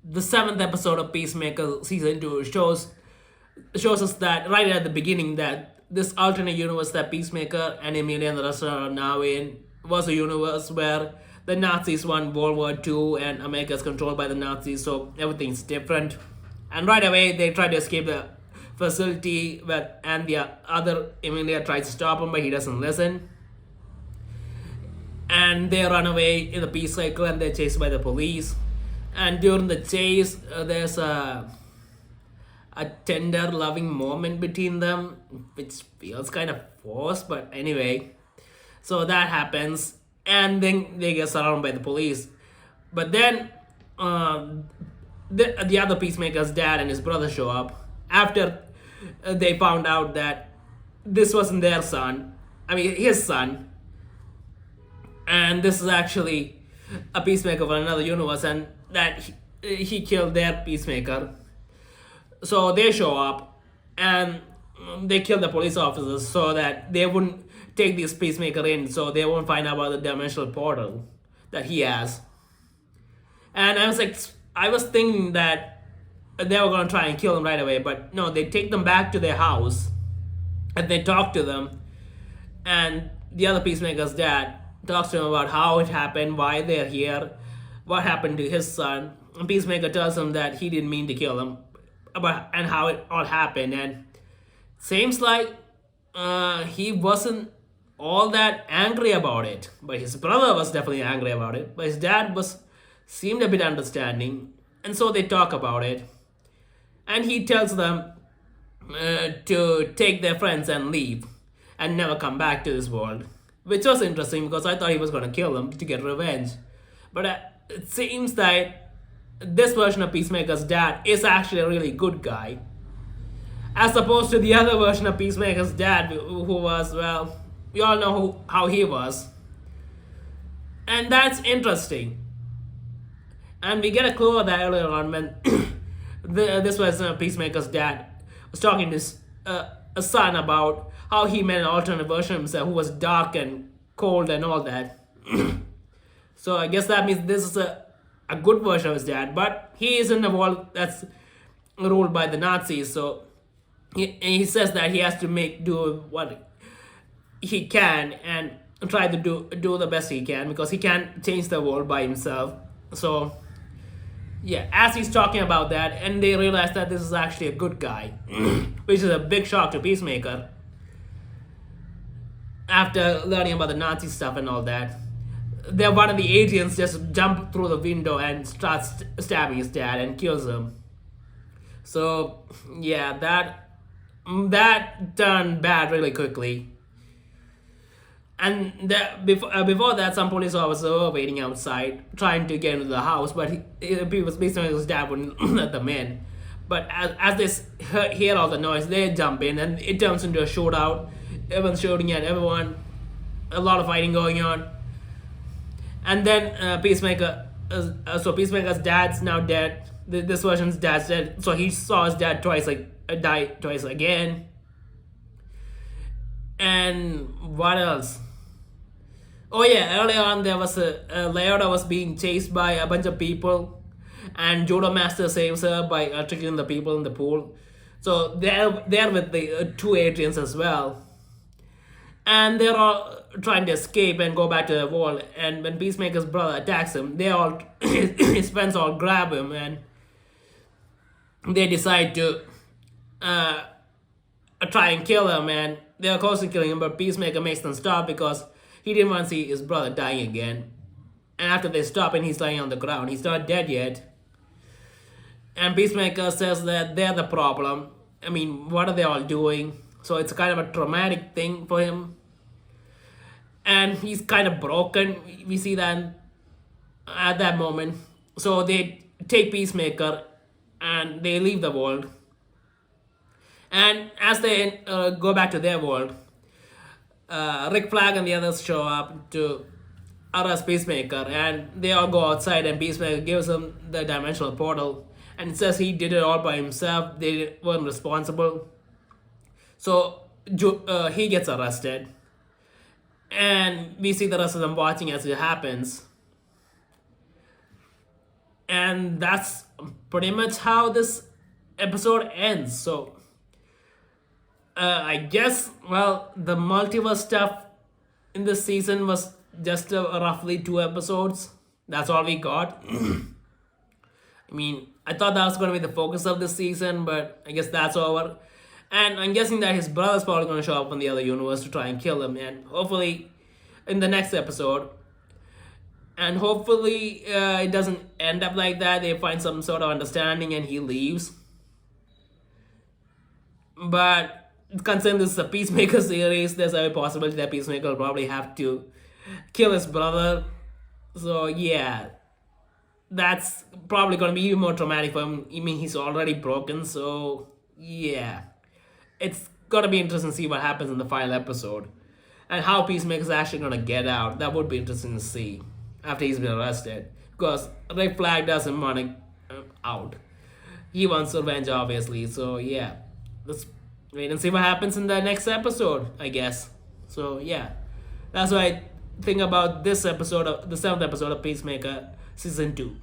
the seventh episode of Peacemaker season 2 shows us that right at the beginning that this alternate universe that Peacemaker and Emilia and the rest are now in was a universe where the Nazis won World War II and America is controlled by the Nazis, so everything's different. And right away they try to escape the facility, and the other Emilia tries to stop him, but he doesn't listen. And they run away in the Peacemaker and they're chased by the police. And during the chase, there's a tender, loving moment between them, which feels kind of forced, but anyway. So that happens, and then they get surrounded by the police. But then the other Peacemaker's dad and his brother show up after they found out that this wasn't their son. I mean, his son. And this is actually a Peacemaker from another universe, and that he killed their Peacemaker. So they show up and they kill the police officers so that they wouldn't take this Peacemaker in, so they won't find out about the dimensional portal that he has. And I was thinking that they were gonna try and kill him right away, but no, they take them back to their house and they talk to them. And the other Peacemaker's dad talks to him about how it happened, why they're here, what happened to his son. And Peacemaker tells him that he didn't mean to kill him, and how it all happened. And seems like he wasn't all that angry about it, but his brother was definitely angry about it. But his dad seemed a bit understanding, and so they talk about it. And he tells them to take their friends and leave, and never come back to this world, which was interesting because I thought he was gonna kill them to get revenge. But it seems that this version of Peacemaker's dad is actually a really good guy, as opposed to the other version of Peacemaker's dad, who was, well, we all know how he was. And that's interesting. And we get a clue of that earlier on when this version of Peacemaker's dad was talking to his son about how he met an alternate version of himself who was dark and cold and all that. So I guess that means this is a good version of his dad, but he is in a world that's ruled by the Nazis. So he says that he has to do what he can and try to do the best he can, because he can't change the world by himself. So yeah, as he's talking about that, and they realize that this is actually a good guy, which is a big shock to Peacemaker after learning about the Nazi stuff and all that. Then one of the agents just jump through the window and starts stabbing his dad and kills him. So yeah, that turned bad really quickly. And before that, some police officers were waiting outside, trying to get into the house, but his dad wouldn't let them in. But as they hear all the noise, they jump in, and it turns into a shootout. Everyone's shooting at everyone, a lot of fighting going on. And then Peacemaker's dad's now dead. This version's dad's dead, so he saw his dad die twice again. And what else? Oh yeah, earlier on there was Leota was being chased by a bunch of people, and Judo Master saves her by tricking the people in the pool. So they're with the two Adrians as well, and they're all trying to escape and go back to the world. And when Peacemaker's brother attacks him, his friends all grab him, and they decide to try and kill him. And they are close to killing him, but Peacemaker makes them stop because he didn't want to see his brother dying again. And after they stop and he's lying on the ground, he's not dead yet. And Peacemaker says that they're the problem. I mean, what are they all doing? So it's kind of a traumatic thing for him. And he's kind of broken. We see that at that moment. So they take Peacemaker and they leave the world. And as they go back to their world, Rick Flag and the others show up to arrest Peacemaker, and they all go outside, and Peacemaker gives him the dimensional portal and says he did it all by himself, they weren't responsible. So he gets arrested, and we see the rest of them watching as it happens. And that's pretty much how this episode ends. So I guess, well, the multiverse stuff in this season was just roughly 2 episodes. That's all we got. I mean, I thought that was going to be the focus of this season, but I guess that's over. And I'm guessing that his brother's probably going to show up in the other universe to try and kill him, and hopefully in the next episode. And hopefully it doesn't end up like that. They find some sort of understanding and he leaves. But considering this is a Peacemaker series, there's a possibility that Peacemaker will probably have to kill his brother. So yeah, that's probably gonna be even more traumatic for him. I mean, he's already broken, so yeah, it's gonna be interesting to see what happens in the final episode and how Peacemaker's actually gonna get out. That would be interesting to see after he's been arrested, because Red Flag doesn't want out. He wants revenge, obviously. So yeah, let's wait and see what happens in the next episode, I guess. So yeah, that's what I think about this episode of the 7th episode of Peacemaker season 2.